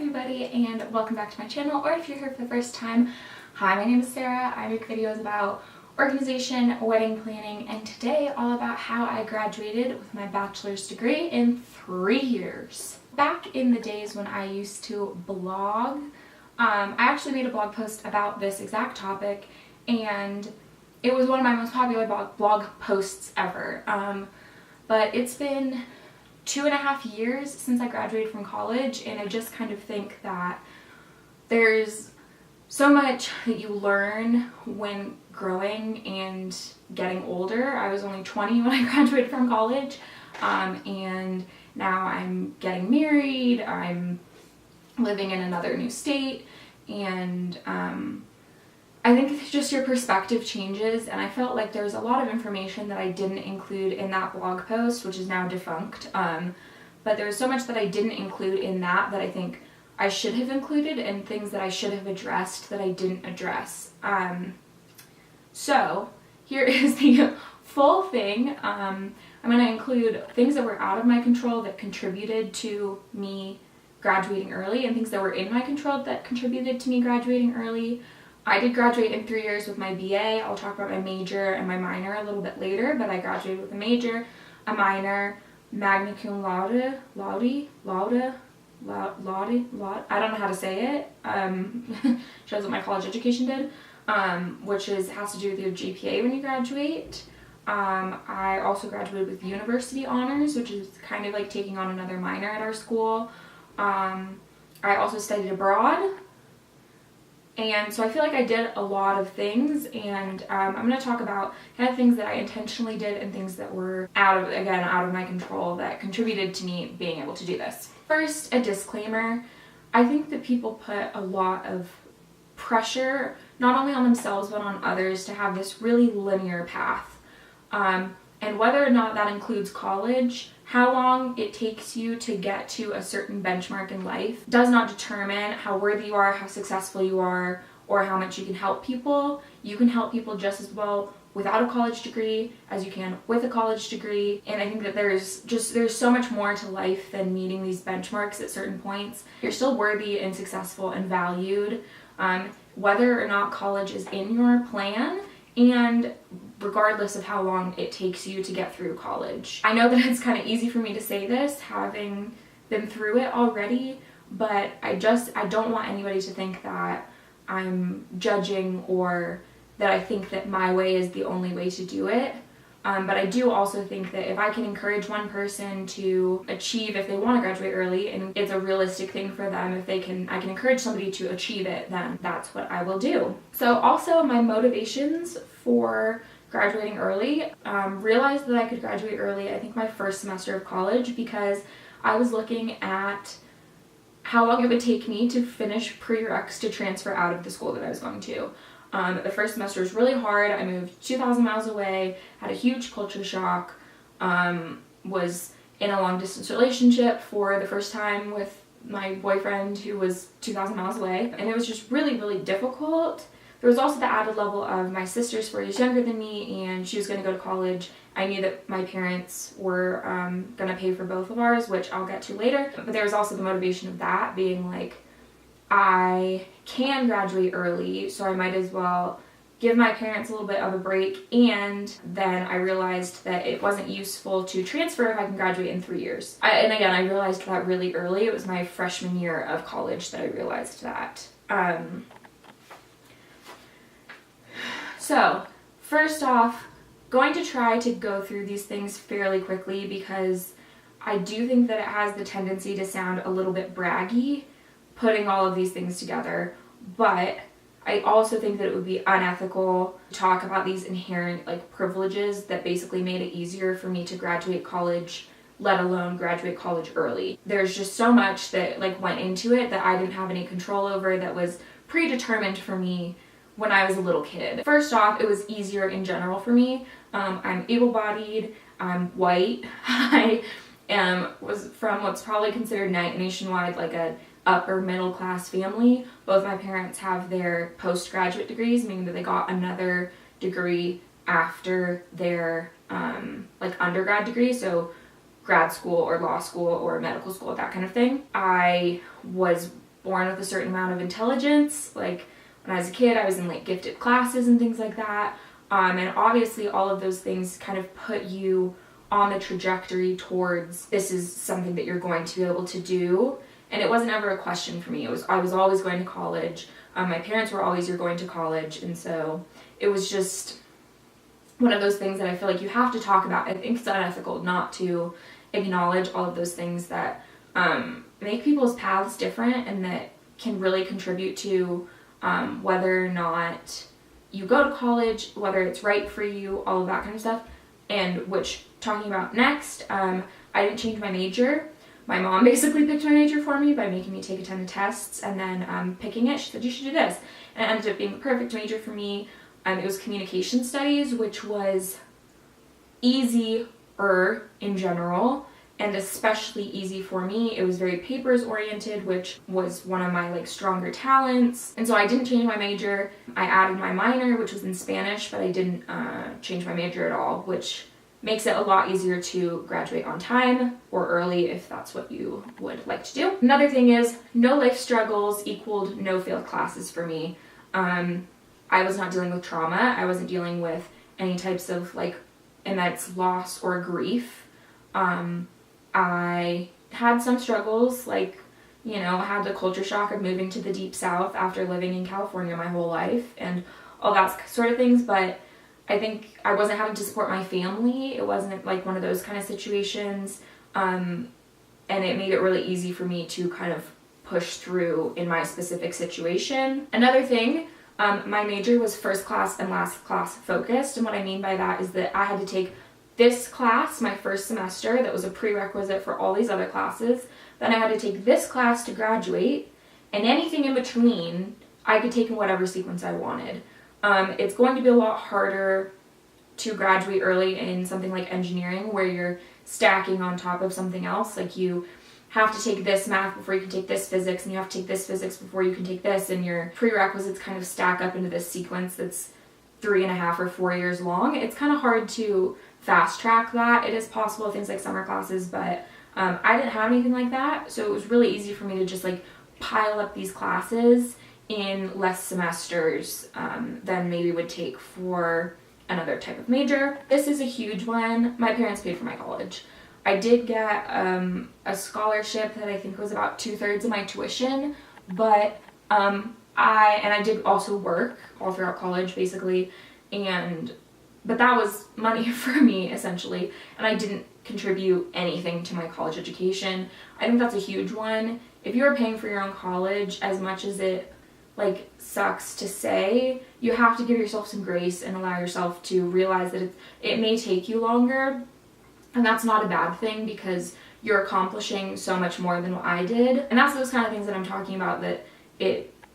everybody, and welcome back to my channel, or if you're here for the first time, hi, my name is Sarah. I make videos about organization, wedding planning, and today all about how I graduated with my bachelor's degree in 3 years. Back in the days when I used to blog, I actually made a blog post about this exact topic, and it was one of my most popular blog posts ever. But it's been 2.5 years since I graduated from college, and I just kind of think that there's so much that you learn when growing and getting older. I was only 20 when I graduated from college, and now I'm getting married, I'm living in another new state, and I think just your perspective changes, and I felt like there was a lot of information that I didn't include in that blog post, which is now defunct, but there was so much that I didn't include in that I think I should have included, and things that I should have addressed that I didn't address. So here is the full thing. I'm going to include things that were out of my control that contributed to me graduating early, and things that were in my control that contributed to me graduating early. I did graduate in 3 years with my BA. I'll talk about my major and my minor a little bit later, but I graduated with a major, a minor, magna cum laude, I don't know how to say it, shows what my college education did, which has to do with your GPA when you graduate. I also graduated with university honors, which is kind of like taking on another minor at our school. I also studied abroad. And so I feel like I did a lot of things, and I'm going to talk about kind of things that I intentionally did and things that were out of my control that contributed to me being able to do this. First, a disclaimer. I think that people put a lot of pressure, not only on themselves but on others, to have this really linear path. And whether or not that includes college, how long it takes you to get to a certain benchmark in life does not determine how worthy you are, how successful you are, or how much you can help people. You can help people just as well without a college degree as you can with a college degree. And I think that there's so much more to life than meeting these benchmarks at certain points. You're still worthy and successful and valued, whether or not college is in your plan, and regardless of how long it takes you to get through college. I know that it's kind of easy for me to say this, having been through it already, but I don't want anybody to think that I'm judging or that I think that my way is the only way to do it. But I do also think that if I can encourage one person to achieve, if they want to graduate early and it's a realistic thing for them, I can encourage somebody to achieve it, then that's what I will do. So also my motivations for graduating early, realized that I could graduate early, I think my first semester of college, because I was looking at how long it would take me to finish prereqs to transfer out of the school that I was going to. The first semester was really hard. I moved 2,000 miles away, had a huge culture shock, was in a long distance relationship for the first time with my boyfriend who was 2,000 miles away, and it was just really, really difficult. There was also the added level of my sister's 4 years younger than me, and she was going to go to college. I knew that my parents were going to pay for both of ours, which I'll get to later, but there was also the motivation of that being like, I can graduate early, so I might as well give my parents a little bit of a break. And then I realized that it wasn't useful to transfer if I can graduate in 3 years. And again, I realized that really early. It was my freshman year of college that I realized that. So first off, going to try to go through these things fairly quickly, because I do think that it has the tendency to sound a little bit braggy putting all of these things together, but I also think that it would be unethical to talk about these inherent privileges that basically made it easier for me to graduate college, let alone graduate college early. There's just so much that went into it that I didn't have any control over, that was predetermined for me when I was a little kid. First off, it was easier in general for me. I'm able-bodied, I'm white, I was from what's probably considered nationwide a upper middle class family. Both my parents have their postgraduate degrees, meaning that they got another degree after their undergrad degree, so grad school or law school or medical school, that kind of thing. I was born with a certain amount of intelligence. Like when I was a kid, I was in like gifted classes and things like that. And obviously all of those things kind of put you on the trajectory towards this is something that you're going to be able to do. And it wasn't ever a question for me. I was always going to college. My parents were always, you're going to college. And so it was just one of those things that I feel like you have to talk about. I think it's unethical not to acknowledge all of those things that make people's paths different and that can really contribute to whether or not you go to college, whether it's right for you, all of that kind of stuff. And which, talking about next, I didn't change my major. My mom basically picked my major for me by making me take a ton of tests and then picking it. She said, you should do this. And it ended up being the perfect major for me. It was communication studies, which was easier in general, and especially easy for me. It was very papers oriented, which was one of my like stronger talents. And so I didn't change my major. I added my minor, which was in Spanish, but I didn't change my major at all, which makes it a lot easier to graduate on time or early if that's what you would like to do. Another thing is no life struggles equaled no failed classes for me. I was not dealing with trauma. I wasn't dealing with any types of like immense loss or grief. I had some struggles, like, you know, had the culture shock of moving to the deep south after living in California my whole life and all that sort of things, but I think I wasn't having to support my family. It wasn't like one of those kind of situations, and it made it really easy for me to kind of push through in my specific situation. Another thing, my major was first class and last class focused, and what I mean by that is that I had to take this class my first semester that was a prerequisite for all these other classes. Then I had to take this class to graduate, and anything in between I could take in whatever sequence I wanted. It's going to be a lot harder to graduate early in something like engineering where you're stacking on top of something else. Like you have to take this math before you can take this physics, and you have to take this physics before you can take this, and your prerequisites kind of stack up into this sequence that's 3.5 or 4 years long. It's kind of hard to fast track that. It is possible with things like summer classes, but I didn't have anything like that, so it was really easy for me to just like pile up these classes in less semesters than maybe would take for another type of major. This is a huge one. My parents paid for my college. I did get a scholarship that I think was about 2/3 of my tuition, but I did also work all throughout college basically, but that was money for me essentially, and I didn't contribute anything to my college education. I think that's a huge one. If you're paying for your own college, as much as it like sucks to say, you have to give yourself some grace and allow yourself to realize that it may take you longer, and that's not a bad thing because you're accomplishing so much more than what I did. And that's those kind of things that I'm talking about, that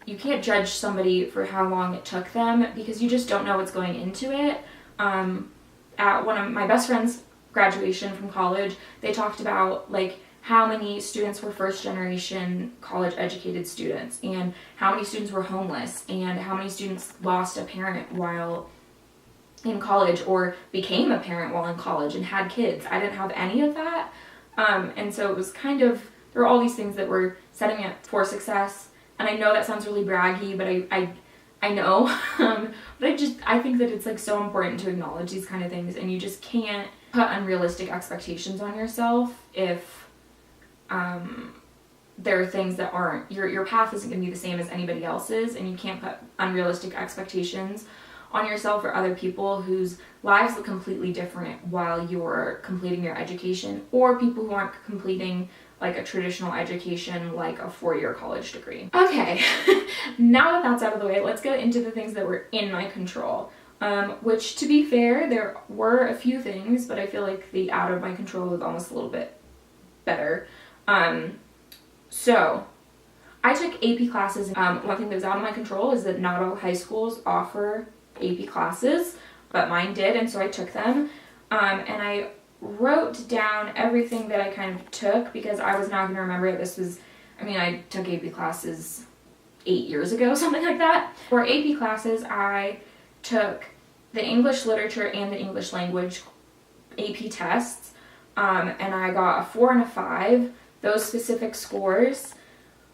you can't judge somebody for how long it took them because you just don't know what's going into it. At one of my best friend's graduation from college, they talked about like how many students were first generation college educated students and how many students were homeless and how many students lost a parent while in college or became a parent while in college and had kids. I didn't have any of that. And so it was kind of, there were all these things that were setting me up for success. And I know that sounds really braggy, but I know, but I think that it's like so important to acknowledge these kind of things, and you just can't put unrealistic expectations on yourself if there are things that aren't, your path isn't going to be the same as anybody else's, and you can't put unrealistic expectations on yourself or other people whose lives look completely different while you're completing your education, or people who aren't completing like a traditional education like a 4-year college degree. Okay, now that that's out of the way, let's get into the things that were in my control. Which, to be fair, there were a few things, but I feel like the out of my control was almost a little bit better. So I took AP classes. One thing that was out of my control is that not all high schools offer AP classes, but mine did, and so I took them. And I wrote down everything that I kind of took because I was not going to remember it. I took AP classes 8 years ago, something like that. For AP classes, I took the English literature and the English language AP tests, and I got a 4 and a 5. Those specific scores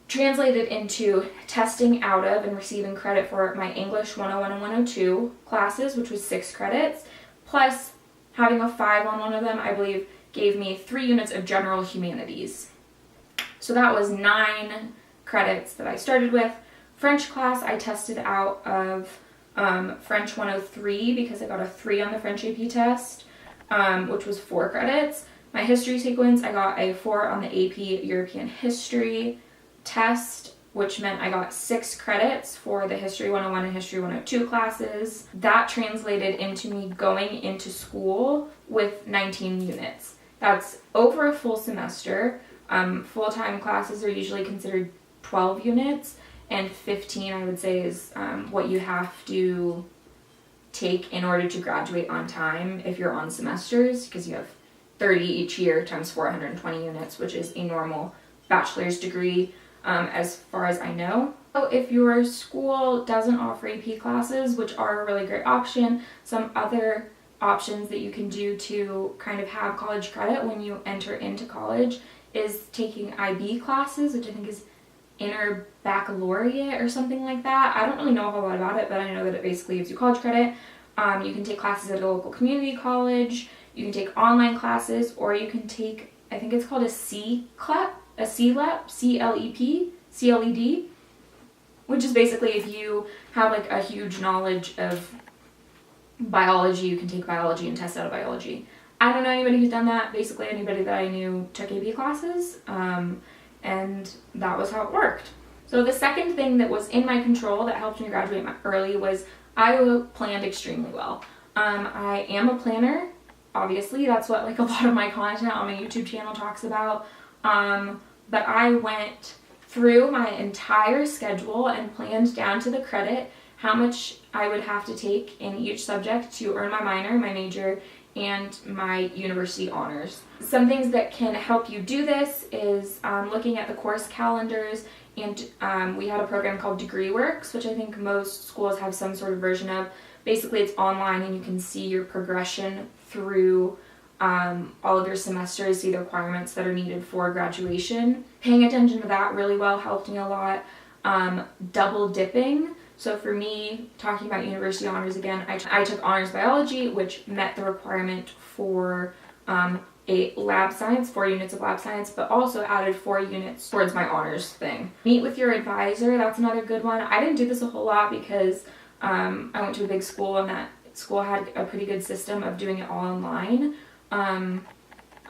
translated into testing out of and receiving credit for my English 101 and 102 classes, which was 6 credits, plus having a 5 on one of them, I believe, gave me 3 units of general humanities. So that was 9 credits that I started with. French class, I tested out of French 103 because I got a 3 on the French AP test, which was 4 credits. My history sequence, I got a 4 on the AP European History test, which meant I got 6 credits for the History 101 and History 102 classes. That translated into me going into school with 19 units. That's over a full semester. Full-time classes are usually considered 12 units, and 15, I would say, is what you have to take in order to graduate on time if you're on semesters, because you have 30 each year times 420 units, which is a normal bachelor's degree, as far as I know. So if your school doesn't offer AP classes, which are a really great option, some other options that you can do to kind of have college credit when you enter into college is taking IB classes, which I think is inner baccalaureate or something like that. I don't really know a whole lot about it, but I know that it basically gives you college credit. You can take classes at a local community college, you can take online classes, or you can take, I think it's called a CLEP, CLED, which is basically if you have like a huge knowledge of biology, you can take biology and test out of biology. I don't know anybody who's done that. Basically anybody that I knew took AP classes, and that was how it worked. So the second thing that was in my control that helped me graduate early was I planned extremely well. I am a planner, obviously. That's what like a lot of my content on my YouTube channel talks about. But I went through my entire schedule and planned down to the credit how much I would have to take in each subject to earn my minor, my major, and my university honors. Some things that can help you do this is looking at the course calendars, and we had a program called DegreeWorks, which I think most schools have some sort of version of. Basically it's online and you can see your progression through all of your semesters, see the requirements that are needed for graduation. Paying attention to that really well helped me a lot. Double dipping. So for me, talking about university honors again, I took honors biology, which met the requirement for a lab science, 4 units of lab science, but also added 4 units towards my honors thing. Meet with your advisor, that's another good one. I didn't do this a whole lot because I went to a big school and that school had a pretty good system of doing it all online. I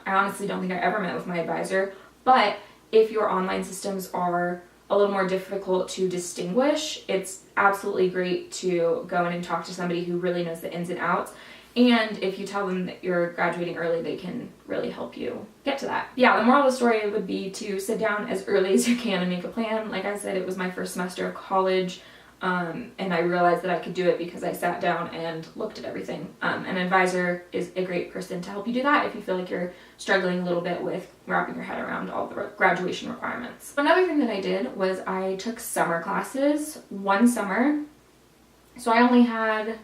honestly don't think I ever met with my advisor, but if your online systems are a little more difficult to distinguish, it's absolutely great to go in and talk to somebody who really knows the ins and outs. And if you tell them that you're graduating early, they can really help you get to that. Yeah, the moral of the story would be to sit down as early as you can and make a plan. Like I said, it was my first semester of college, and I realized that I could do it because I sat down and looked at everything. An advisor is a great person to help you do that if you feel like you're struggling a little bit with wrapping your head around all the graduation requirements. Another thing that I did was I took summer classes one summer. So I only had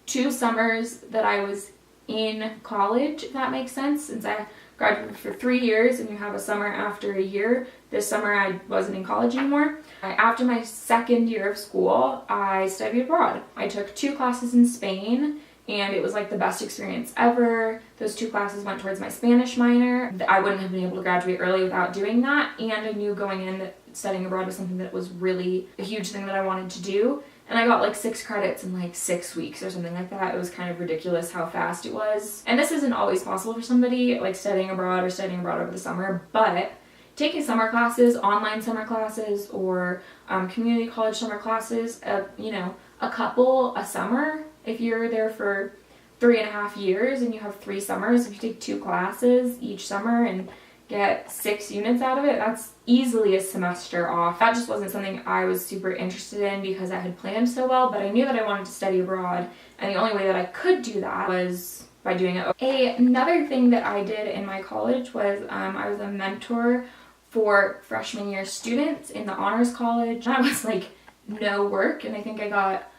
2 summers that I was in college, if that makes sense, since I graduated for 3 years and you have a summer after a year. This summer I wasn't in college anymore. After my second year of school, I studied abroad. I took 2 classes in Spain, and it was like the best experience ever. Those 2 classes went towards my Spanish minor. I wouldn't have been able to graduate early without doing that, and I knew going in that studying abroad was something that was really a huge thing that I wanted to do. And I got like 6 credits in like 6 weeks or something like that. It was kind of ridiculous how fast it was. And this isn't always possible for somebody like studying abroad or studying abroad over the summer, but taking summer classes, online summer classes, or community college summer classes, you know, a couple a summer, if you're there for 3.5 years and you have 3 summers, if you take 2 classes each summer and get 6 units out of it, that's easily a semester off. That just wasn't something I was super interested in because I had planned so well, but I knew that I wanted to study abroad, and the only way that I could do that was by doing it. Another thing that I did in my college was I was a mentor for freshman year students in the honors college. That was like no work, and I think I got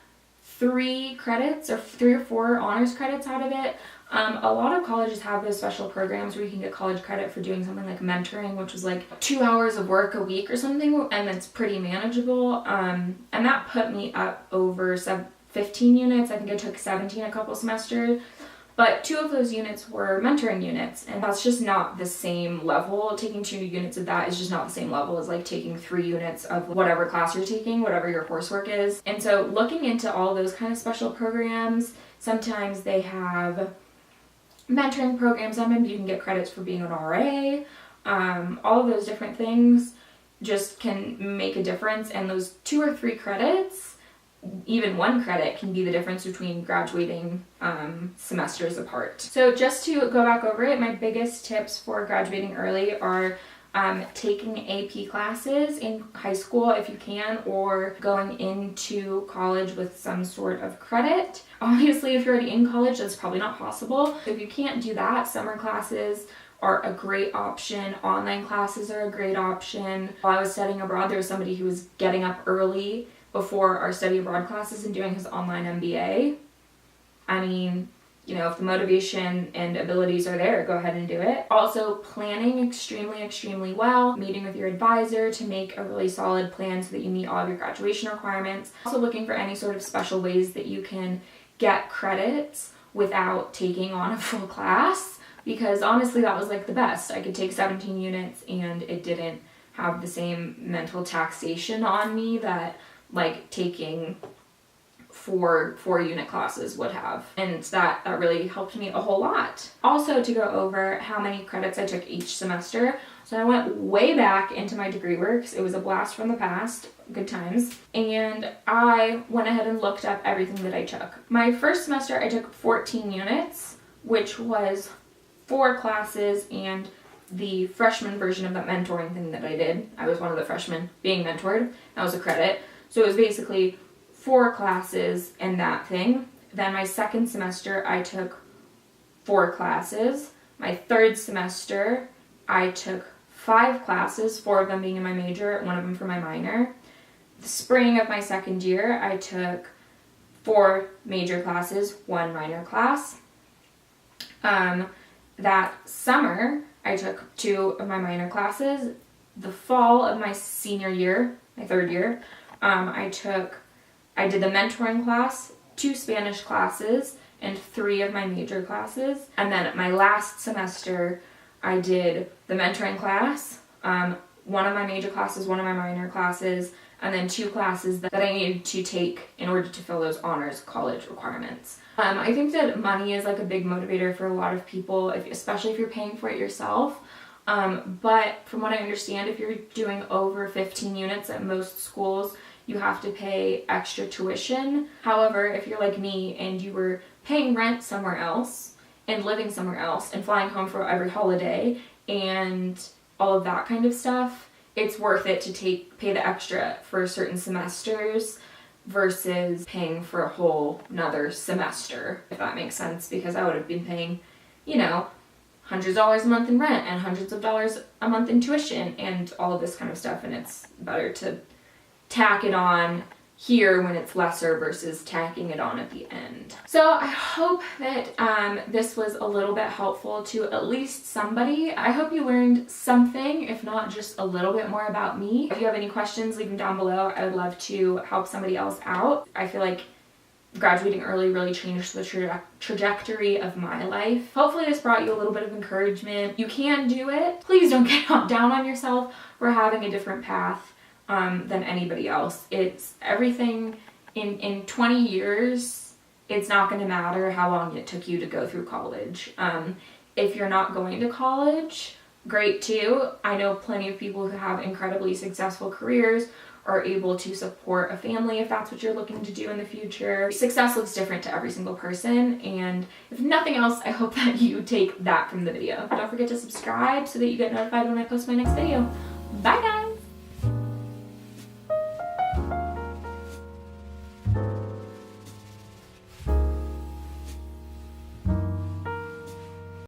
3 credits or 3 or 4 honors credits out of it. A lot of colleges have those special programs where you can get college credit for doing something like mentoring, which was like 2 hours of work a week or something, and it's pretty manageable. And that put me up over 15 units. I think I took 17 a couple semesters, but 2 of those units were mentoring units, and that's just not the same level. Taking 2 units of that is just not the same level as like taking 3 units of whatever class you're taking, whatever your coursework is. And so looking into all those kind of special programs, sometimes they have mentoring programs, sometimes you can get credits for being an RA. All of those different things just can make a difference, and those 2 or 3 credits, even 1 credit, can be the difference between graduating semesters apart. So just to go back over it, my biggest tips for graduating early are taking AP classes in high school if you can, or going into college with some sort of credit. Obviously, if you're already in college, that's probably not possible. If you can't do that, summer classes are a great option. Online classes are a great option. While I was studying abroad, there was somebody who was getting up early before our study abroad classes and doing his online MBA. I mean, you know, if the motivation and abilities are there, go ahead and do it. Also, planning extremely well, meeting with your advisor to make a really solid plan so that you meet all of your graduation requirements. Also looking for any sort of special ways that you can get credits without taking on a full class, because honestly that was like the best. I could take 17 units and it didn't have the same mental taxation on me that like taking 4 unit classes would have, and that really helped me a whole lot. Also, to go over how many credits I took each semester, so I went way back into my degree works. It was a blast from the past, good times, and I went ahead and looked up everything that I took. My first semester I took 14 units, which was 4 classes and the freshman version of that mentoring thing that I did. I was one of the freshmen being mentored. That was a credit. So it was basically 4 classes and that thing. Then my second semester, I took 4 classes. My third semester, I took 5 classes, 4 of them being in my major, 1 of them for my minor. The spring of my second year, I took 4 major classes, 1 minor class. That summer, I took 2 of my minor classes. The fall of my senior year, my third year, I did the mentoring class, 2 Spanish classes, and 3 of my major classes. And then my last semester, I did the mentoring class, 1 of my major classes, 1 of my minor classes, and then 2 classes that I needed to take in order to fill those honors college requirements. I think that money is like a big motivator for a lot of people, especially if you're paying for it yourself. But from what I understand, if you're doing over 15 units at most schools, you have to pay extra tuition. However, if you're like me and you were paying rent somewhere else and living somewhere else and flying home for every holiday and all of that kind of stuff, it's worth it to pay the extra for certain semesters versus paying for a whole another semester, if that makes sense, because I would have been paying, you know, hundreds of dollars a month in rent and hundreds of dollars a month in tuition and all of this kind of stuff, and it's better to tack it on here when it's lesser versus tacking it on at the end. So I hope that this was a little bit helpful to at least somebody. I hope you learned something, if not just a little bit more about me. If you have any questions, leave them down below. I would love to help somebody else out. I feel like graduating early really changed the trajectory of my life. Hopefully this brought you a little bit of encouragement. You can do it. Please don't get down on yourself for having a different path than anybody else. It's everything in 20 years, it's not going to matter how long it took you to go through college. If you're not going to college, great too. I know plenty of people who have incredibly successful careers, are able to support a family if that's what you're looking to do in the future. Success looks different to every single person, and if nothing else, I hope that you take that from the video. Don't forget to subscribe so that you get notified when I post my next video. Bye guys!